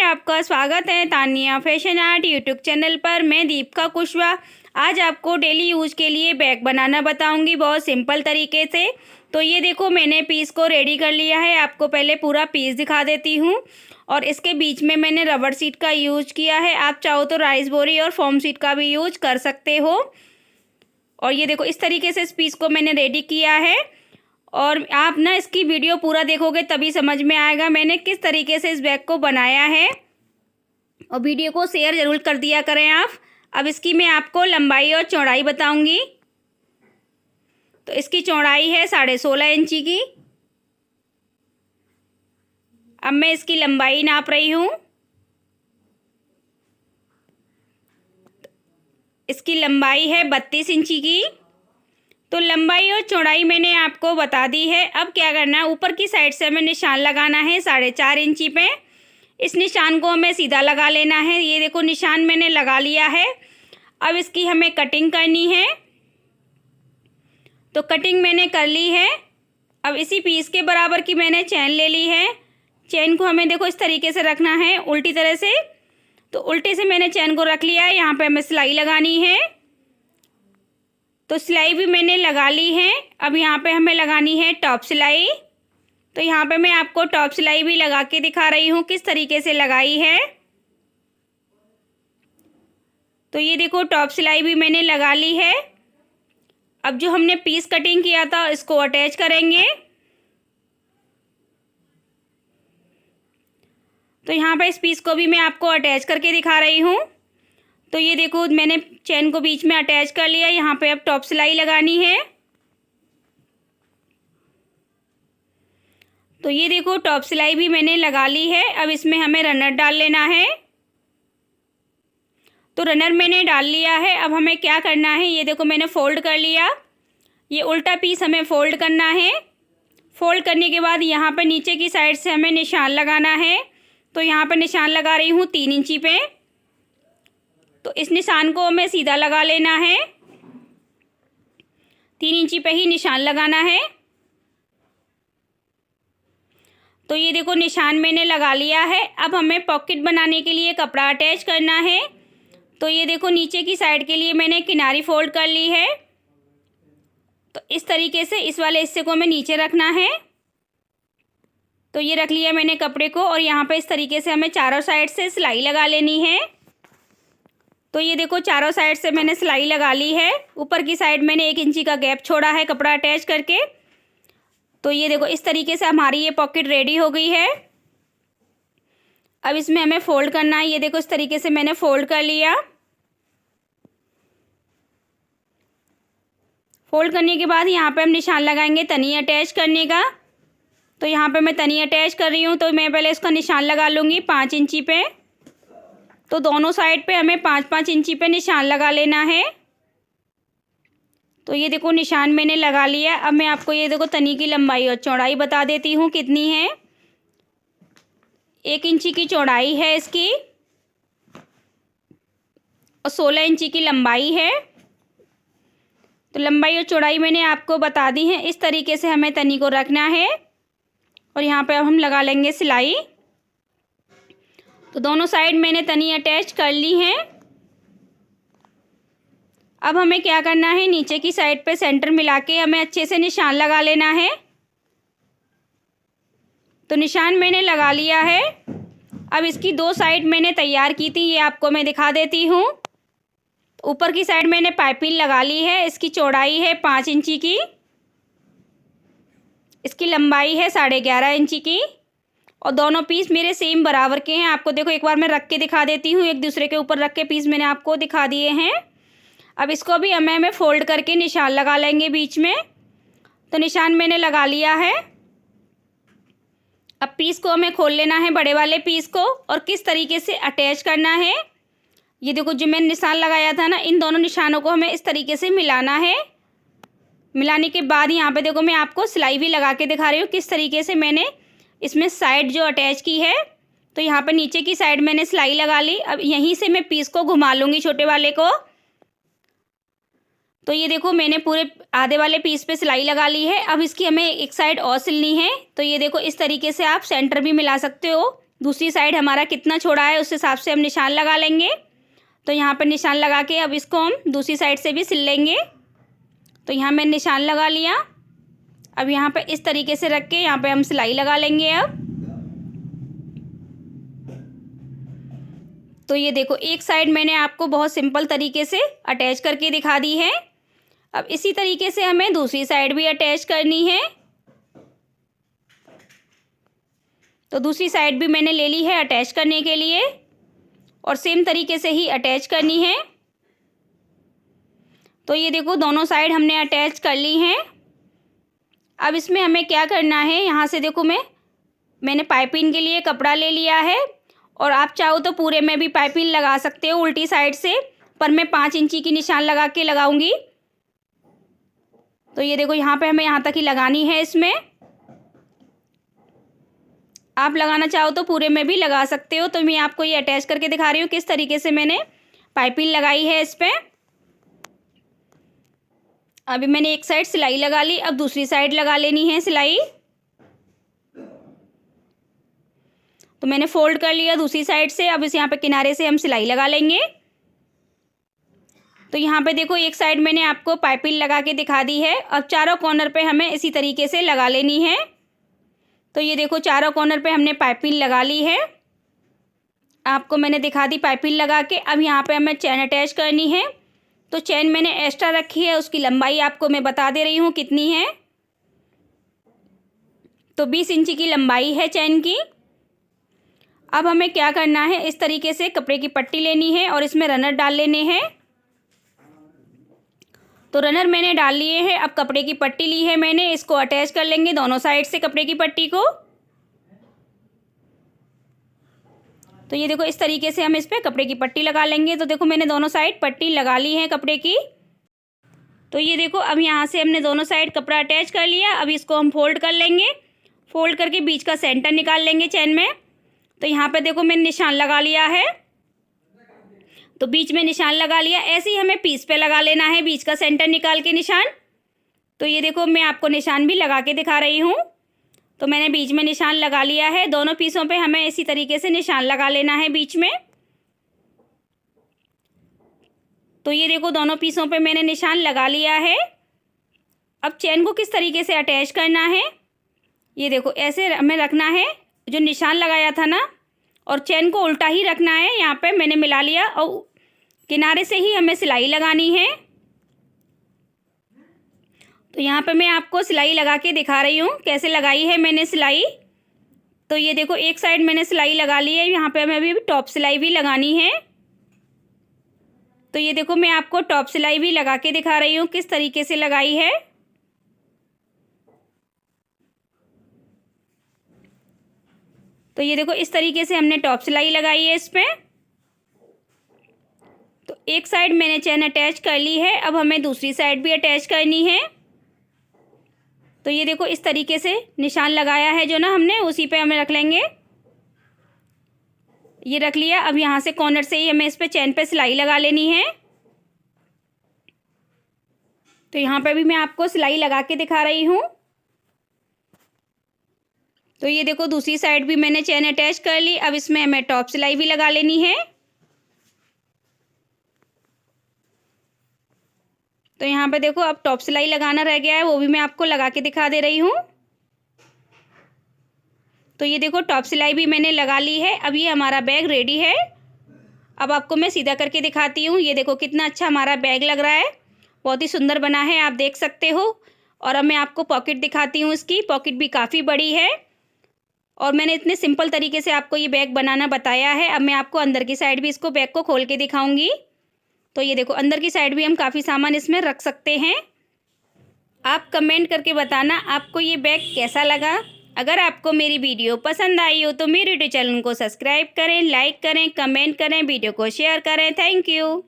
आपका स्वागत है Tania fashion art YouTube channel पर। मैं दीपिका कुशवाहा आज आपको डेली यूज के लिए बैग बनाना बताऊंगी बहुत सिंपल तरीके से। तो ये देखो मैंने पीस को रेडी कर लिया है। आपको पहले पूरा पीस दिखा देती हूँ। और इसके बीच में मैंने रबर शीट का यूज किया है। आप चाहो तो राइस बोरी और फोम शीट का भी यूज कर सकते हो। और ये देखो इस तरीके से इस पीस को मैंने रेडी किया है। और आप ना इसकी वीडियो पूरा देखोगे तभी समझ में आएगा मैंने किस तरीके से इस बैग को बनाया है। और वीडियो को शेयर ज़रूर कर दिया करें आप। अब इसकी मैं आपको लंबाई और चौड़ाई बताऊंगी। तो इसकी चौड़ाई है 16.5 इंची की। अब मैं इसकी लंबाई नाप रही हूँ। इसकी लंबाई है 32 इंची की। तो लंबाई और चौड़ाई मैंने आपको बता दी है। अब क्या करना है, ऊपर की साइड से हमें निशान लगाना है 4.5 इंची पे। इस निशान को हमें सीधा लगा लेना है। ये देखो निशान मैंने लगा लिया है। अब इसकी हमें कटिंग करनी है। तो कटिंग मैंने कर ली है। अब इसी पीस के बराबर की मैंने चैन ले ली है। चैन को हमें देखो इस तरीके से रखना है उल्टी तरह से। तो उल्टे से मैंने चैन को रख लिया है। यहाँ पे हमें सिलाई लगानी है। तो सिलाई भी मैंने लगा ली है। अब यहाँ पे हमें लगानी है टॉप सिलाई। तो यहाँ पे मैं आपको टॉप सिलाई भी लगा के दिखा रही हूँ किस तरीके से लगाई है। तो ये देखो टॉप सिलाई भी मैंने लगा ली है। अब जो हमने पीस कटिंग किया था इसको अटैच करेंगे। तो यहाँ पे इस पीस को भी मैं आपको अटैच करके दिखा रही हूँ। तो ये देखो मैंने चैन को बीच में अटैच कर लिया। यहाँ पे अब टॉप सिलाई लगानी है। तो ये देखो टॉप सिलाई भी मैंने लगा ली है। अब इसमें हमें रनर डाल लेना है। तो रनर मैंने डाल लिया है। अब हमें क्या करना है, ये देखो मैंने फोल्ड कर लिया। ये उल्टा पीस हमें फोल्ड करना है। फोल्ड करने के बाद यहाँ पे नीचे की साइड से हमें निशान लगाना है। तो यहाँ पे निशान लगा रही हूँ 3 इंची पे। तो इस निशान को हमें सीधा लगा लेना है। 3 इंची पे ही निशान लगाना है। तो ये देखो निशान मैंने लगा लिया है। अब हमें पॉकेट बनाने के लिए कपड़ा अटैच करना है। तो ये देखो नीचे की साइड के लिए मैंने किनारी फोल्ड कर ली है। तो इस तरीके से इस वाले हिस्से को हमें नीचे रखना है। तो ये रख लिया मैंने कपड़े को। और यहाँ पे इस तरीके से हमें चारों साइड से सिलाई लगा लेनी है। तो ये देखो चारों साइड से मैंने सिलाई लगा ली है। ऊपर की साइड मैंने 1 इंची का गैप छोड़ा है कपड़ा अटैच करके। तो ये देखो इस तरीके से हमारी ये पॉकेट रेडी हो गई है। अब इसमें हमें फोल्ड करना है। ये देखो इस तरीके से मैंने फोल्ड कर लिया। फोल्ड करने के बाद यहाँ पे हम निशान लगाएंगे तनी अटैच करने का। तो यहाँ पे मैं तनी अटैच कर रही हूँ। तो मैं पहले इसका निशान लगा लूँगी 5 इंची पे। तो दोनों साइड पे हमें 5-5 इंची पे निशान लगा लेना है। तो ये देखो निशान मैंने लगा लिया। अब मैं आपको ये देखो तनी की लंबाई और चौड़ाई बता देती हूँ कितनी है। 1 इंची की चौड़ाई है इसकी और 16 इंची की लंबाई है। तो लंबाई और चौड़ाई मैंने आपको बता दी है। इस तरीके से हमें तनी को रखना है। और यहाँ पे अब हम लगा लेंगे सिलाई। तो दोनों साइड मैंने तनी अटैच कर ली है। अब हमें क्या करना है, नीचे की साइड पे सेंटर मिला के हमें अच्छे से निशान लगा लेना है। तो निशान मैंने लगा लिया है। अब इसकी 2 साइड मैंने तैयार की थी, ये आपको मैं दिखा देती हूँ। ऊपर की साइड मैंने पाइपिंग लगा ली है। इसकी चौड़ाई है 5 इंची की। इसकी लंबाई है 11.5 इंची की। और दोनों पीस मेरे सेम बराबर के हैं। आपको देखो एक बार मैं रख के दिखा देती हूँ। एक दूसरे के ऊपर रख के पीस मैंने आपको दिखा दिए हैं। अब इसको भी हमें फोल्ड करके निशान लगा लेंगे बीच में। तो निशान मैंने लगा लिया है। अब पीस को हमें खोल लेना है बड़े वाले पीस को। और किस तरीके से अटैच करना है, ये देखो जो मैंने निशान लगाया था ना, इन दोनों निशानों को हमें इस तरीके से मिलाना है। मिलाने के बाद यहाँ पे देखो मैं आपको सिलाई भी लगा के दिखा रही हूँ किस तरीके से मैंने इसमें साइड जो अटैच की है। तो यहाँ पे नीचे की साइड मैंने सिलाई लगा ली। अब यहीं से मैं पीस को घुमा लूँगी छोटे वाले को। तो ये देखो मैंने पूरे आधे वाले पीस पे सिलाई लगा ली है। अब इसकी हमें एक साइड और सिलनी है। तो ये देखो इस तरीके से आप सेंटर भी मिला सकते हो। दूसरी साइड हमारा कितना छोड़ा है उस हिसाब से हम निशान लगा लेंगे। तो यहाँ पर निशान लगा के अब इसको हम दूसरी साइड से भी सिल लेंगे। तो यहाँ मैंने निशान लगा लिया। अब यहाँ पे इस तरीके से रख के यहाँ पे हम सिलाई लगा लेंगे। अब तो ये देखो एक साइड मैंने आपको बहुत सिंपल तरीके से अटैच करके दिखा दी है। अब इसी तरीके से हमें दूसरी साइड भी अटैच करनी है। तो दूसरी साइड भी मैंने ले ली है अटैच करने के लिए और सेम तरीके से ही अटैच करनी है। तो ये देखो दोनों साइड हमने अटैच कर ली हैं। अब इसमें हमें क्या करना है, यहाँ से देखो मैंने पाइपिंग के लिए कपड़ा ले लिया है और आप चाहो तो पूरे में भी पाइपिंग लगा सकते हो उल्टी साइड से, पर मैं 5 इंची की निशान लगा के लगाऊंगी। तो ये देखो यहाँ पे हमें यहाँ तक ही लगानी है। इसमें आप लगाना चाहो तो पूरे में भी लगा सकते हो। तो मैं आपको ये अटैच करके दिखा रही हूँ किस तरीके से मैंने पाइपिंग लगाई है इस पर। अभी मैंने एक साइड सिलाई लगा ली, अब दूसरी साइड लगा लेनी है सिलाई। तो मैंने फोल्ड कर लिया दूसरी साइड से। अब इस यहाँ पे किनारे से हम सिलाई लगा लेंगे। तो यहाँ पे देखो एक साइड मैंने आपको पाइपिंग लगा के दिखा दी है। अब चारों कॉर्नर पे हमें इसी तरीके से लगा लेनी है। तो ये देखो चारों कॉर्नर पे हमने पाइपिंग लगा ली है। आपको मैंने दिखा दी पाइपिंग लगा के। अब यहाँ पे हमें चैन अटैच करनी है। तो चैन मैंने एक्स्ट्रा रखी है, उसकी लंबाई आपको मैं बता दे रही हूँ कितनी है। तो 20 इंची की लंबाई है चैन की। अब हमें क्या करना है, इस तरीके से कपड़े की पट्टी लेनी है और इसमें रनर डाल लेने हैं। तो रनर मैंने डाल लिए हैं। अब कपड़े की पट्टी ली है मैंने, इसको अटैच कर लेंगे दोनों साइड से कपड़े की पट्टी को। तो ये देखो इस तरीके से हम इस पर कपड़े की पट्टी लगा लेंगे। तो देखो मैंने दोनों साइड पट्टी लगा ली है कपड़े की। तो ये देखो अब यहाँ से हमने दोनों साइड कपड़ा अटैच कर लिया। अब इसको हम फोल्ड कर लेंगे। फोल्ड करके बीच का सेंटर निकाल लेंगे चैन में। तो यहाँ पे देखो मैंने निशान लगा लिया है। तो बीच में निशान लगा लिया। ऐसे ही हमें पीस पे लगा लेना है बीच का सेंटर निकाल के निशान। तो ये देखो मैं आपको निशान भी लगा के दिखा रही हूँ। तो मैंने बीच में निशान लगा लिया है। दोनों पीसों पे हमें इसी तरीके से निशान लगा लेना है बीच में। तो ये देखो दोनों पीसों पे मैंने निशान लगा लिया है। अब चैन को किस तरीके से अटैच करना है, ये देखो ऐसे हमें रखना है जो निशान लगाया था ना, और चैन को उल्टा ही रखना है। यहाँ पे मैंने मिला लिया और किनारे से ही हमें सिलाई लगानी है। तो यहाँ पे मैं आपको सिलाई लगा के दिखा रही हूँ कैसे लगाई है मैंने सिलाई। तो ये देखो एक साइड मैंने सिलाई लगा ली है। यहाँ पे हमें अभी टॉप सिलाई भी लगानी है। तो ये देखो मैं आपको टॉप सिलाई भी लगा के दिखा रही हूँ किस तरीके से लगाई है। तो ये देखो इस तरीके से हमने टॉप सिलाई लगाई है इस पर। तो एक साइड मैंने चैन अटैच कर ली है। अब हमें दूसरी साइड भी अटैच करनी है। तो ये देखो इस तरीके से निशान लगाया है जो ना हमने, उसी पे हमें रख लेंगे। ये रख लिया। अब यहाँ से कॉर्नर से ही हमें इस पे चैन पे सिलाई लगा लेनी है। तो यहाँ पे भी मैं आपको सिलाई लगा के दिखा रही हूँ। तो ये देखो दूसरी साइड भी मैंने चैन अटैच कर ली। अब इसमें हमें टॉप सिलाई भी लगा लेनी है। तो यहाँ पे देखो अब टॉप सिलाई लगाना रह गया है, वो भी मैं आपको लगा के दिखा दे रही हूँ। तो ये देखो टॉप सिलाई भी मैंने लगा ली है। अब ये हमारा बैग रेडी है। अब आपको मैं सीधा करके दिखाती हूँ। ये देखो कितना अच्छा हमारा बैग लग रहा है, बहुत ही सुंदर बना है, आप देख सकते हो। और अब मैं आपको पॉकेट दिखाती हूँ। इसकी पॉकेट भी काफ़ी बड़ी है और मैंने इतने सिंपल तरीके से आपको ये बैग बनाना बताया है। अब मैं आपको अंदर की साइड भी इसको बैग को खोल के दिखाऊंगी। तो ये देखो अंदर की साइड भी हम काफ़ी सामान इसमें रख सकते हैं। आप कमेंट करके बताना आपको ये बैग कैसा लगा। अगर आपको मेरी वीडियो पसंद आई हो तो मेरे यूट्यूब चैनल को सब्सक्राइब करें, लाइक करें, कमेंट करें, वीडियो को शेयर करें। Thank you.